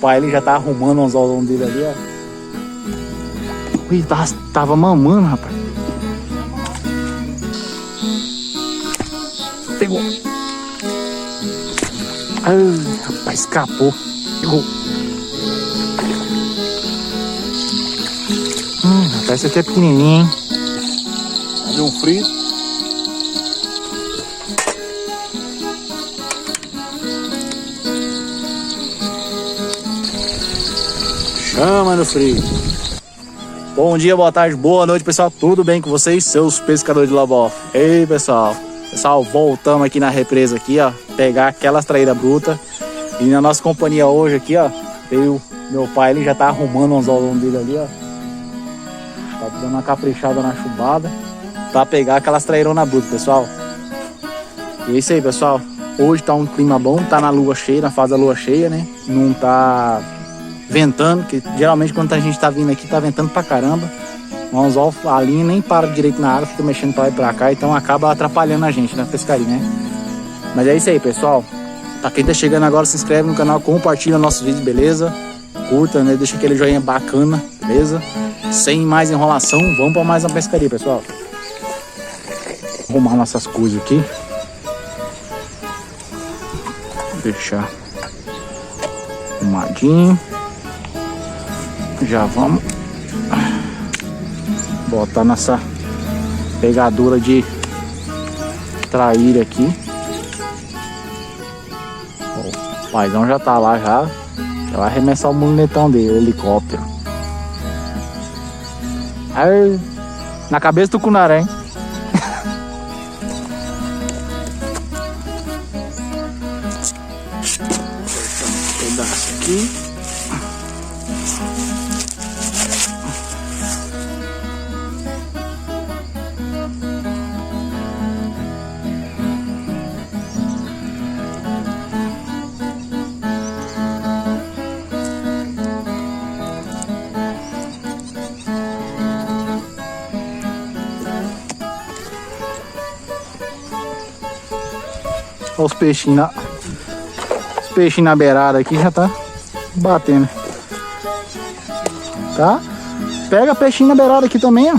pai ele já tá arrumando o anzolzão dele ali, ó. Ui, tava mamando, rapaz. Pegou. Ai, rapaz, escapou. Pegou. Rapaz, esse aqui é pequenininho, hein? Fazer um frito. Chama no frio. Bom dia, boa tarde, boa noite, pessoal. Tudo bem com vocês? Seus pescadores de lobó. Ei, pessoal. Pessoal, voltamos aqui na represa aqui, ó. Pegar aquelas traíras brutas. E na nossa companhia hoje aqui, ó. Veio meu pai, ele já tá arrumando uns anzolzão dele ali, ó. Tá dando uma caprichada na chumbada. Pra pegar aquelas traironas brutas, pessoal. E é isso aí, pessoal. Hoje tá um clima bom, tá na lua cheia, na fase da lua cheia, né? Não tá ventando, que geralmente quando a gente tá vindo aqui tá ventando pra caramba. O anzol, a linha nem para direito na água, fica mexendo pra lá e pra cá, então acaba atrapalhando a gente na pescaria, né? Mas é isso aí, pessoal. Pra quem tá chegando agora, se inscreve no canal, compartilha nossos vídeos, beleza? Curta, né? Deixa aquele joinha bacana, beleza? Sem mais enrolação, vamos pra mais uma pescaria, pessoal. Vou arrumar nossas coisas aqui. Deixar arrumadinho. Já vamos botar nossa pegadora de traíra aqui. O paizão já tá lá já. Já vai arremessar o muletão dele, o helicóptero. Aí, na cabeça do cunaré, hein? Um pedaço aqui. Olha os peixinhos na beirada aqui já tá batendo. Tá? Pega peixinho na beirada aqui também, ó.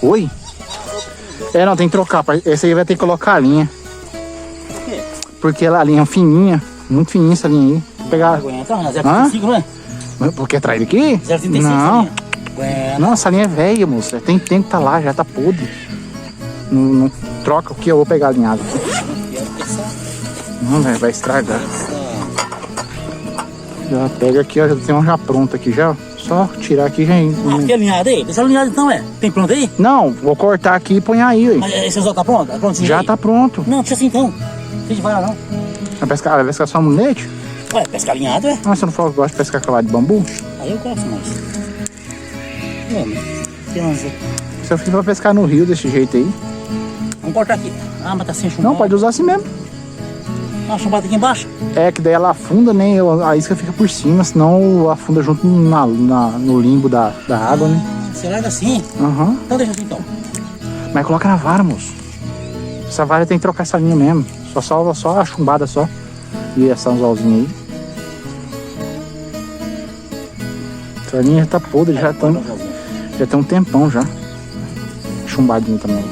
Oi? É, não, tem que trocar. Esse aí vai ter que colocar a linha. Por quê? Porque a linha é fininha, muito fininha essa linha aí. Vou pegar. Então, 0,35, não é? Porque é traíra aqui? 0,35. Não. Não, essa linha é velha, moça. Tem tempo que tá lá, já tá podre. Não troca o que eu vou pegar a linhada. Não, velho, vai estragar. Já pega aqui, ó. Já tem um já pronto aqui já. Só tirar aqui já. Aqui é alinhada aí? Deixa alinhada então, é? Tem pronto aí? Não, vou cortar aqui e põe aí, ué. Mas esse anzol tá pronto? Tá pronto Já aí? tá pronto. Não, deixa assim então. Não vai lá não. Vai pescar só mulete? Ué, pescar alinhado, é? Ah, você não falou que gosta de pescar cavalo de bambu? Aí eu gosto mais. Tem anzol. Você fica pra pescar no rio desse jeito aí. Vamos cortar aqui. Ah, mas tá sem chumbada. Não, pode usar assim mesmo. Ah, a chumbada aqui embaixo? É, que daí ela afunda, né? A isca fica por cima, senão afunda junto no limbo da água, né? Você larga assim? Aham. Então deixa assim então. Mas coloca na vara, moço. Essa vara tem que trocar essa linha mesmo. Só a chumbada só. E essa anzolzinha aí. Essa linha já tá podre, já tem um tempão já. Chumbadinho também.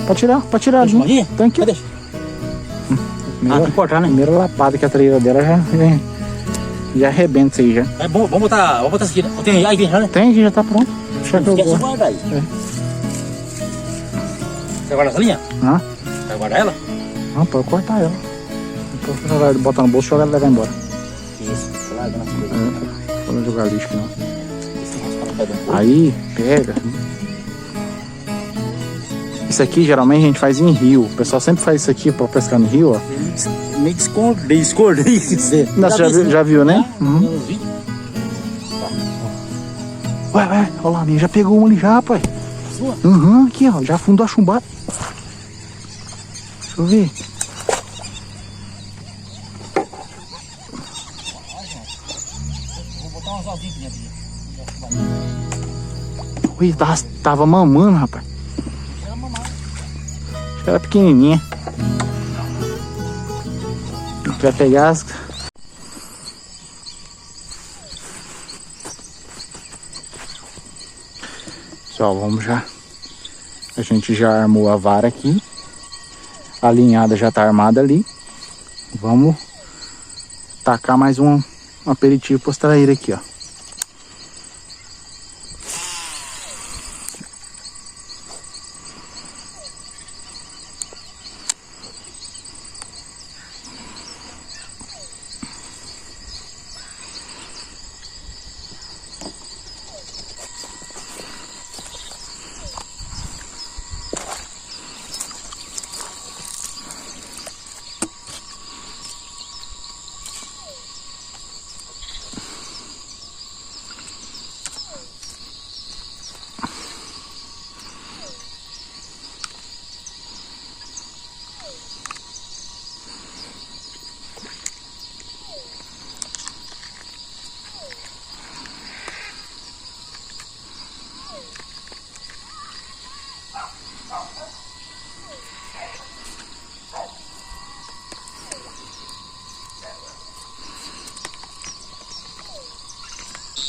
Pode tirar a linha. Tem aqui. Deixa. Tem que cortar, né? Primeira lapada que a traíra dela já arrebenta isso aí já. É bom, vamos botar isso aqui, né? Tem aí dentro, né? Tem aqui, já tá pronto. Deixa que eu Esquece de guardo. guardar aí. Você guarda essa linha? Hã? Vai guardar ela? Não, pode cortar ela. Depois você vai botar no bolso e jogar e levar embora. Isso, tô largando as coisas. Não jogar lixo aqui não. Esse raspar no pé do corpo. Aí, pega. Isso aqui geralmente a gente faz em rio. O pessoal sempre faz isso aqui pra pescar no rio, ó. Meio discordei, quer dizer. Já viu, né? Uhum. Nos vídeos. Ué, olha lá, a minha já pegou uma ali já, pai. A sua? Uhum, aqui, ó. Já afundou a chumbada. Deixa eu ver. Vou botar umas asinhas aqui dentro. Ui, tava mamando, rapaz. Ela é pequenininha. A gente vai pegar as... Pessoal, vamos já. A gente já armou a vara aqui. A linhada já tá armada ali. Vamos tacar mais um aperitivo para as traíras aqui, ó.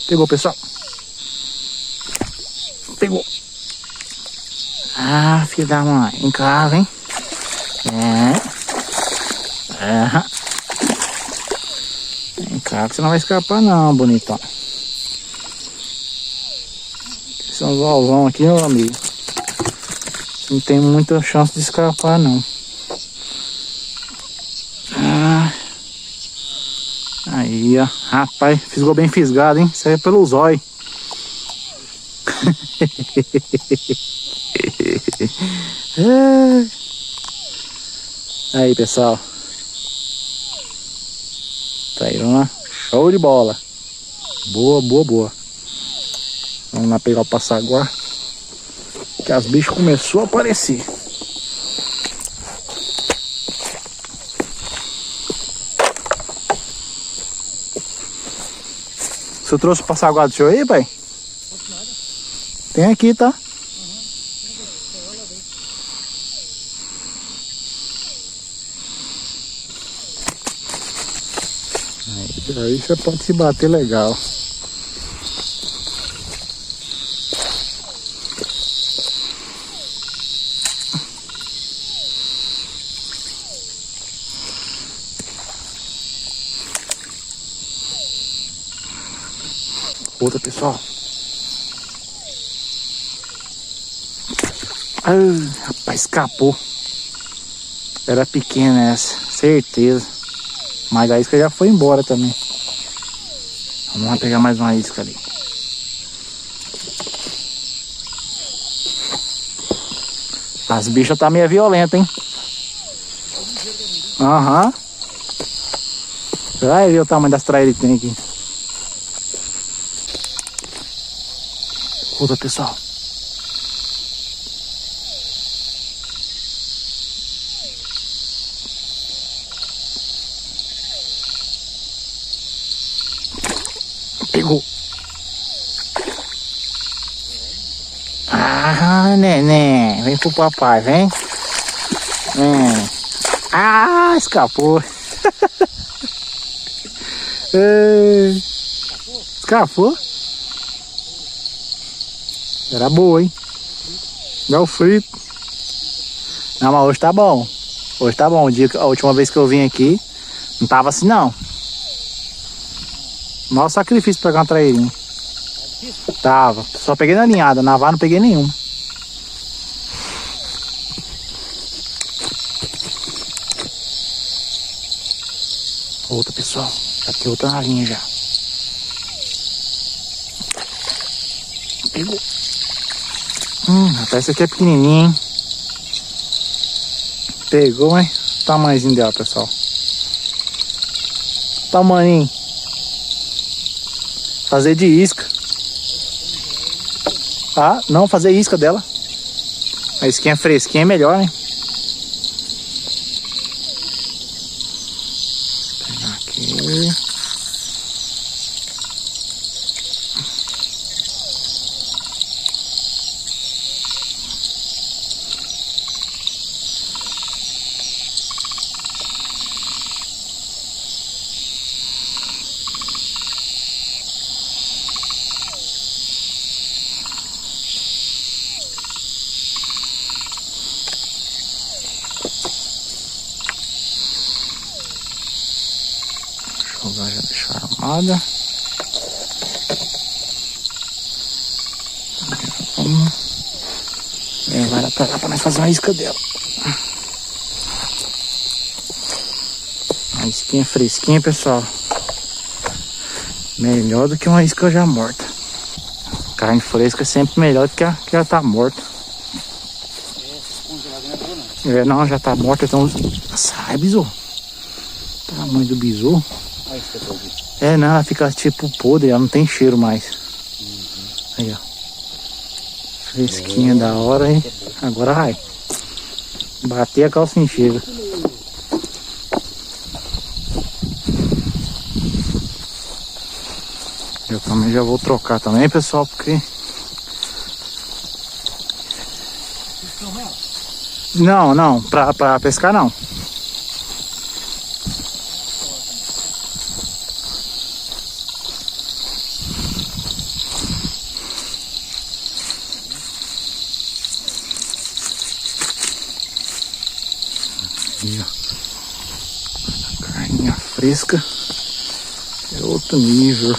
Pegou, pessoal. Pegou. Ah, filho da mãe. Em casa, hein? Vem cá que você não vai escapar não, bonitão. São os alvão aqui, meu amigo. Não tem muita chance de escapar, não. Aí, ó. Rapaz, fisgou bem fisgado, hein? Isso aí é pelo zóio. Aí, pessoal. Tá aí, vamos lá. Show de bola. Boa, boa, boa. Vamos lá pegar o passaguá. Que as bichas começou a aparecer. Você trouxe o passaguá do senhor aí, pai? Tem aqui, tá? Aí você pode se bater legal. Outra, pessoal. Ai, rapaz, escapou. Era pequena essa, certeza. Mas a isca já foi embora também. Vamos lá pegar mais uma isca ali. As bichas tá meio violentas, hein? Aham. Você vai ver o tamanho das traíras que tem aqui. Outra, pessoal. Pegou. Ah, neném. Vem pro papai, vem. Vem. Ah, escapou. Escapou. Era boa, hein? Deu frito. Não, mas hoje tá bom. Hoje tá bom. A última vez que eu vim aqui, não tava assim, não. Maior sacrifício pegar uma traírinha. Tava. Só peguei na ninhada. Na vara não peguei nenhum. Outra, pessoal. Já tem outra na linha já. Pegou. Rapaz, essa aqui é pequenininha, hein? Pegou, hein? O tamanhozinho dela, pessoal. Tamanho. Fazer de isca. Ah, não, fazer isca dela. A isquinha fresquinha é melhor, né? Vou pegar aqui. Agora já deixou armada. Vamos levar ela pra lá pra nós fazer uma isca dela. Uma isquinha fresquinha, pessoal. Melhor do que uma isca já morta. Carne fresca é sempre melhor do que a que já tá morta. É, não, já tá morta, então. Sai, besouro. Tamanho do besouro. É, não, ela fica tipo podre, ela não tem cheiro mais. Aí, ó. Fresquinha da hora, hein? Agora vai. Bater a calça enxerga. Eu também já vou trocar também, pessoal, porque... Não, pra pescar não. Aí, ó. Carninha fresca é outro nível.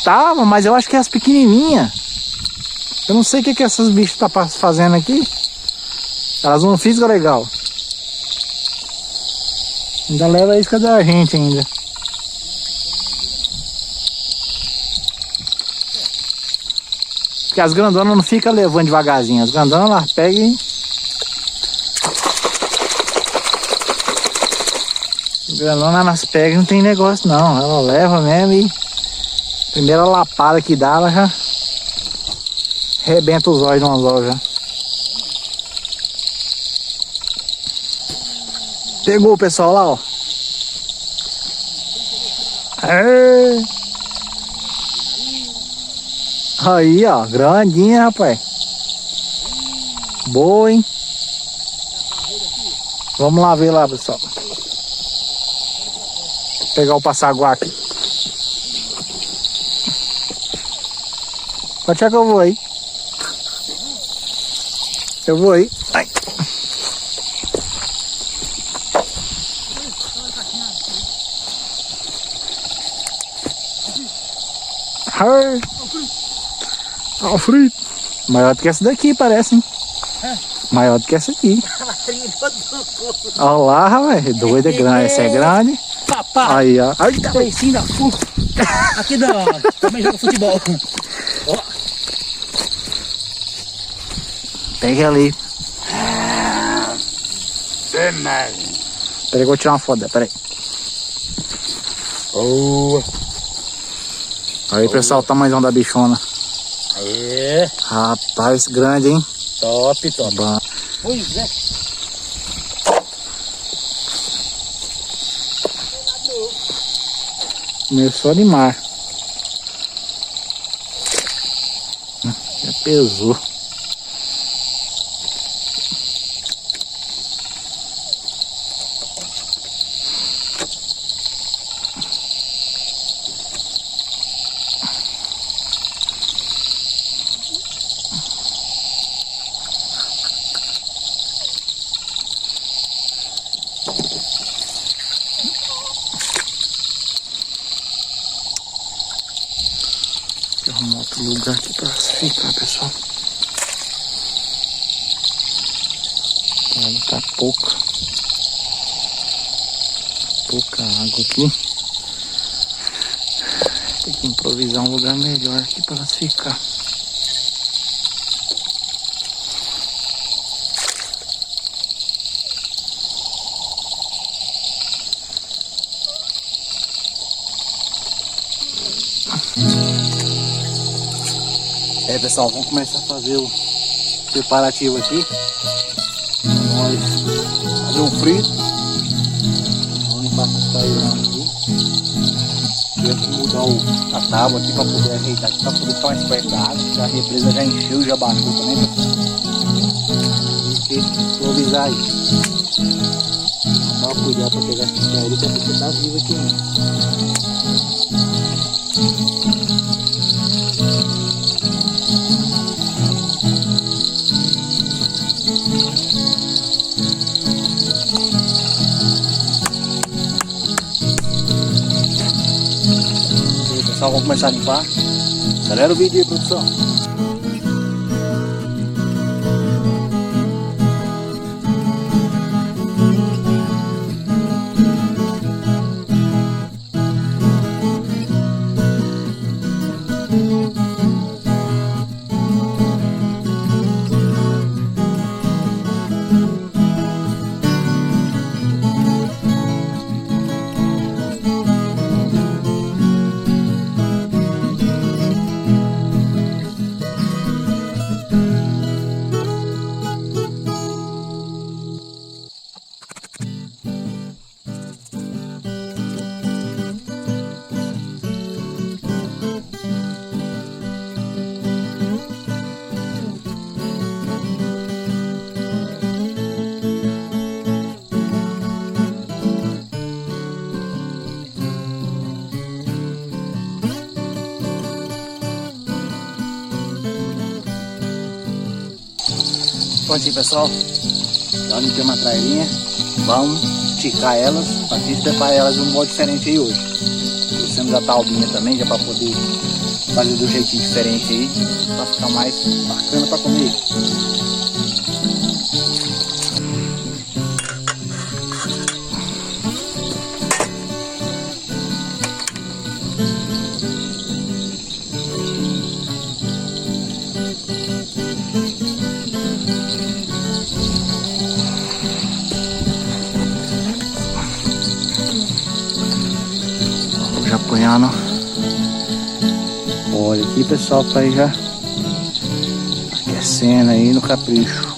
Tava, mas eu acho que é as pequenininhas. Eu não sei o que essas bichas tá fazendo aqui. Elas não fisgam legal. Ainda leva a isca da gente ainda. Porque as grandonas não ficam levando devagarzinho. As grandonas elas pegam e... As grandonas elas pegam e não tem negócio não. Ela leva mesmo e... Primeira lapada que dá, ela já arrebenta os olhos de um anzol já. Pegou o pessoal lá, ó. É. Aí, ó, grandinha, rapaz. Boa, hein? Vamos lá ver lá, pessoal. Vou pegar o passaguá aqui. Pode achar que eu vou aí. Eu vou aí. Ai. Ó, frito. Maior do que essa daqui, parece, hein? Maior do que essa aqui. Olha lá, rapaz. Doida, é grande. Essa é grande. Papá. Aí, ó. Ai, tá. Trêsinho da fu. Aqui da... Também joga futebol. Ó. Pega ali. Peraí que eu vou tirar uma foto dela, peraí. Boa. Aí, pessoal, o tamanhozão da bichona. Aê. Rapaz, grande, hein? Top, top. Bom. Pois é. Começou a animar. Já pesou. Vou arrumar outro lugar aqui pra ficar, pessoal. A água tá pouca. Pouca água aqui. Tem que improvisar um lugar melhor aqui para elas ficar. É, pessoal, vamos começar a fazer o preparativo aqui. Nós fazer um frito. Vamos limpar essa trairão aqui. Tive que mudar a tábua aqui para poder ajeitar aqui, para poder ficar mais perto da água. A represa já encheu, já baixou também, pessoal. Tem que improvisar aí. Tomar cuidado para pegar essa traíra, porque tá vivo aqui ainda. Pessoal, vamos começar a limpar. Acelera o vídeo aí, produção. Prontinho, pessoal, já limpei uma trairinha, vamos ticar elas, para a gente preparar elas de um modo diferente aí hoje. Trouxemos a taubinha também, já para poder fazer do jeitinho diferente aí, para ficar mais bacana para comer. Já apanhando. Olha aqui, pessoal, para ir já aquecendo aí no capricho.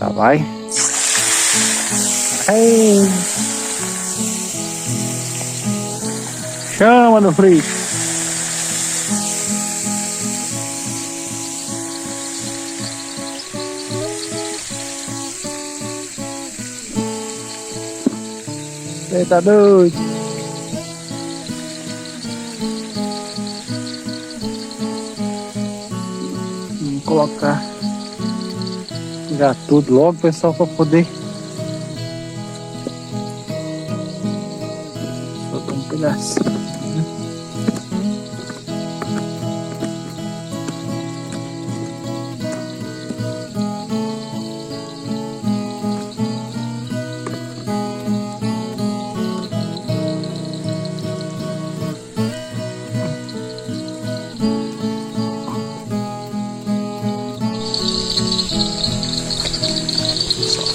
Já vai. Ei. Chama no frio. Você tá doido? Vamos colocar já tudo logo, pessoal, para poder soltar um pedacinho.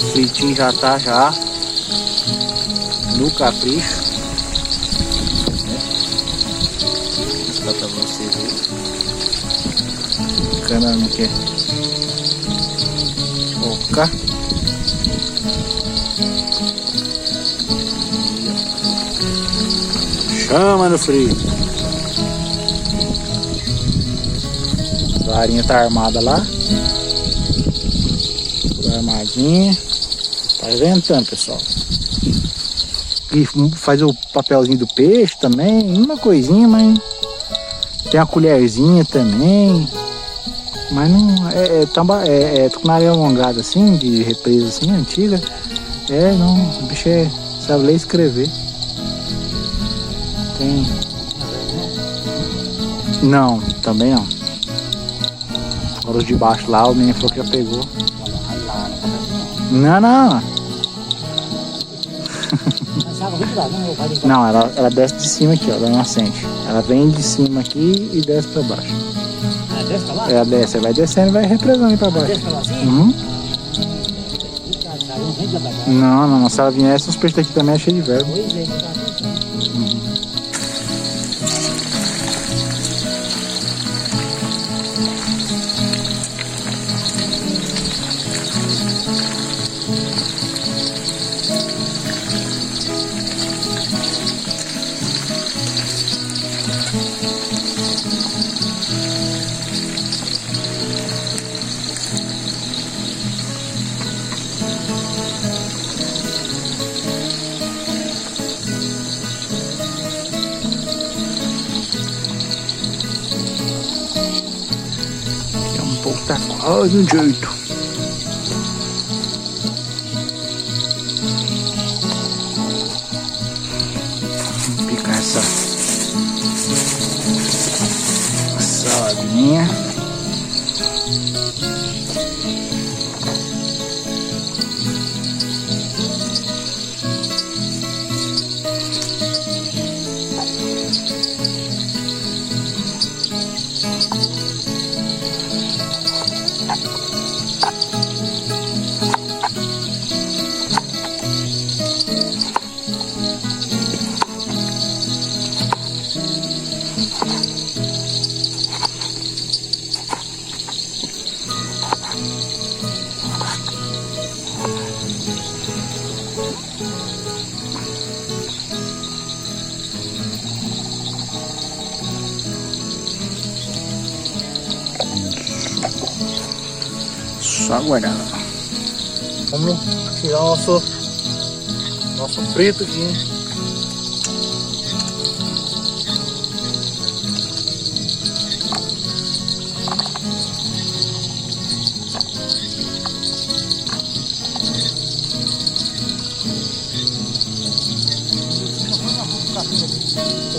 O fritinho já tá já no capricho. Vou mostrar pra vocês aí. Bacana, não quer colocar. Chama no frio. A varinha tá armada lá. Armadinha. Tá ventando, pessoal. E faz o papelzinho do peixe também. Uma coisinha, mas tem a colherzinha também. Mas não é tucunaria alongada assim, de represa assim, antiga. Não, o bicho sabe ler e escrever. Tem. Não, também não. Agora os de baixo lá, o menino falou que já pegou. Não. Não, ela desce de cima aqui, ó, da nascente. Ela vem de cima aqui e desce pra baixo. Ela desce pra lá? Ela desce, ela vai descendo e vai represando aí pra baixo. Desce pra lá assim? Uhum. Não, se ela vier, esses peixes daqui também é cheio de verbo. Pois é, tá pensando. Tá quase um jeito. Vamos picar essa saladinha. Só aguardar. Vamos tirar o nosso frito aqui.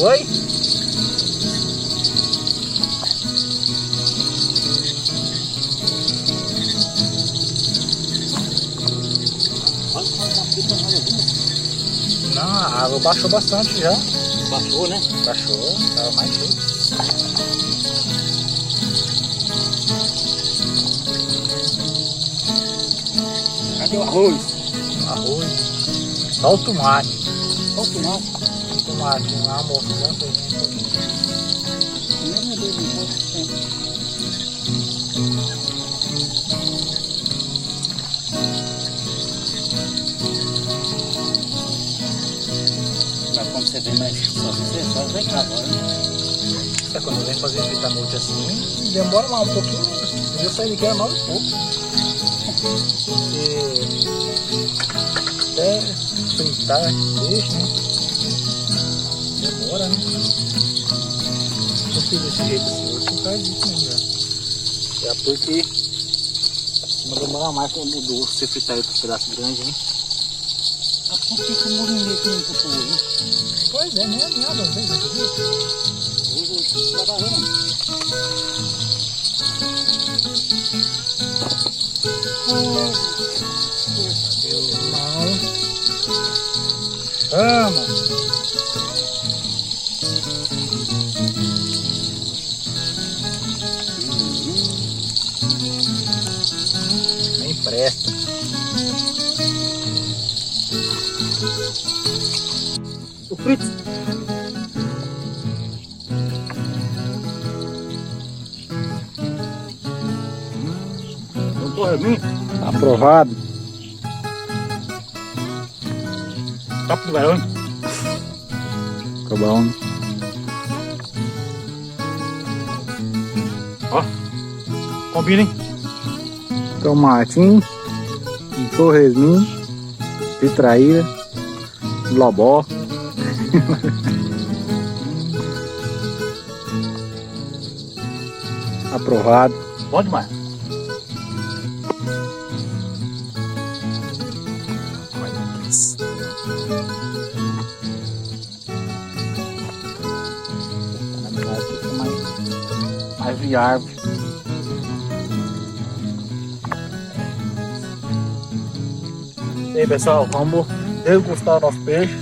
Oi? Não, a água baixou bastante já. Baixou, né? Baixou, tava mais cheio. Cadê o arroz? Arroz. Só o tomate. Qual o tomate? Tomate, um almoço, né? Meu Deus, não pode ser. pegar agora, né? É, quando vem fazer frita à noite assim, demora mais um pouquinho. Eu saí daqui era 9 e pouco. Porque até fritar peixe, né? Demora, né? Eu fiz desse jeito assim hoje por causa disso mesmo já. É porque não demora mais quando você fritar ele por pedaço grande, hein? Por que que o movimento não puxou hoje? Pois é, nem nada às vezes, acredita? Hoje vai dar vendo. Chama! Nem presta. O Fritz. Não corre mim? Aprovado. Top do barulho. Ficou bom, né? Ó. Combina, hein? Tomatinho, um torresminho, pitraíra, lobó. Aprovado. Bom demais. Na verdade, fica mais de árvore. E aí, pessoal, vamos degustar o nosso peixe.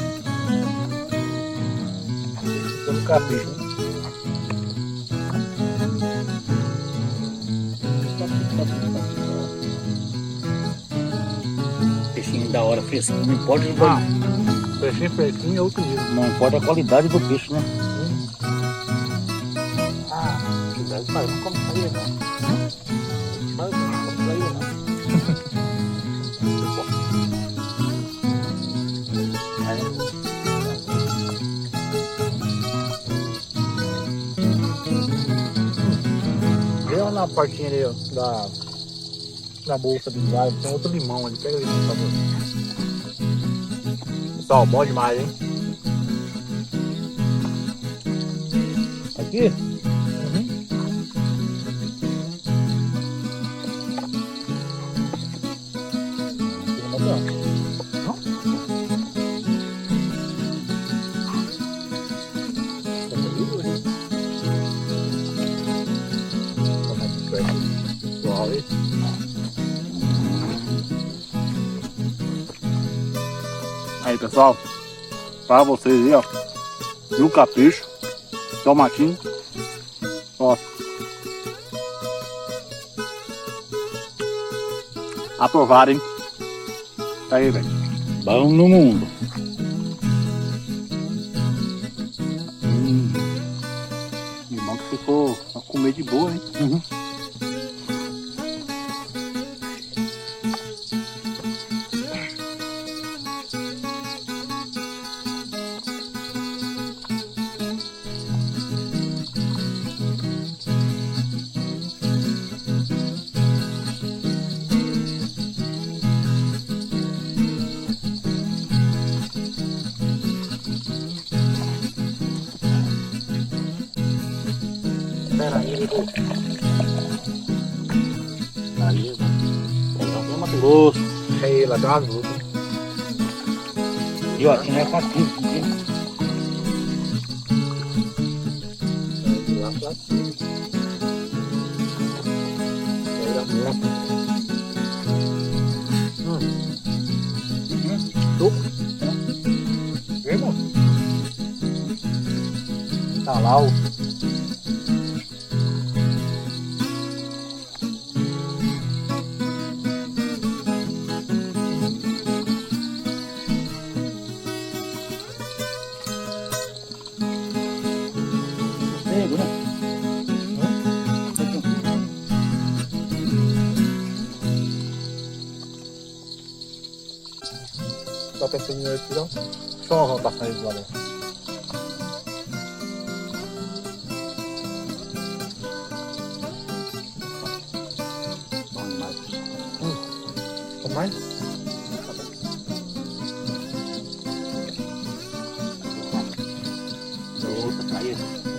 Pelo capricho, né? Peixinho da hora, fresquinho. Não importa, Peixinho fresquinho é outro nível. não importa a qualidade do peixe, né? Ah, mas não come isso aí, não. Mas não come isso aí, não. Vê na portinha ali, ó, da bolsa de galho, tem outro limão ali, pega limão, por favor. Pessoal, bom demais, hein? Aqui? Aí, pessoal, para vocês aí, ó, no capricho, tomatinho, ó, aprovado, hein? Tá aí, velho. Bom no mundo. Limão que ficou pra comer de boa, hein? Ali, então tem uma grosso. Aí, lá tem umas lutas. E ó, aqui não é facinho. Lá pra cima. Aí dá muito. Suco. Vem, mano. Tá lá o... Pego, né? Tá pensando em aqui, não? Deixa eu passar ele lá dentro. Aí,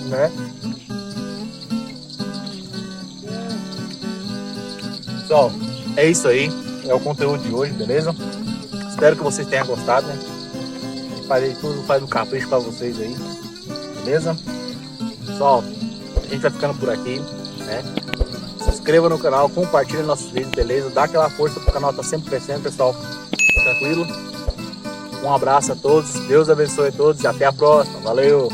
né? Pessoal, é isso aí. É o conteúdo de hoje, beleza? Espero que vocês tenham gostado, né? Farei tudo, faz um capricho pra vocês aí, beleza? Pessoal, a gente vai ficando por aqui, né? Se inscreva no canal, compartilhe nossos vídeos, beleza? Dá aquela força pro canal tá sempre crescendo, pessoal. Tranquilo? Um abraço a todos, Deus abençoe a todos e até a próxima. Valeu!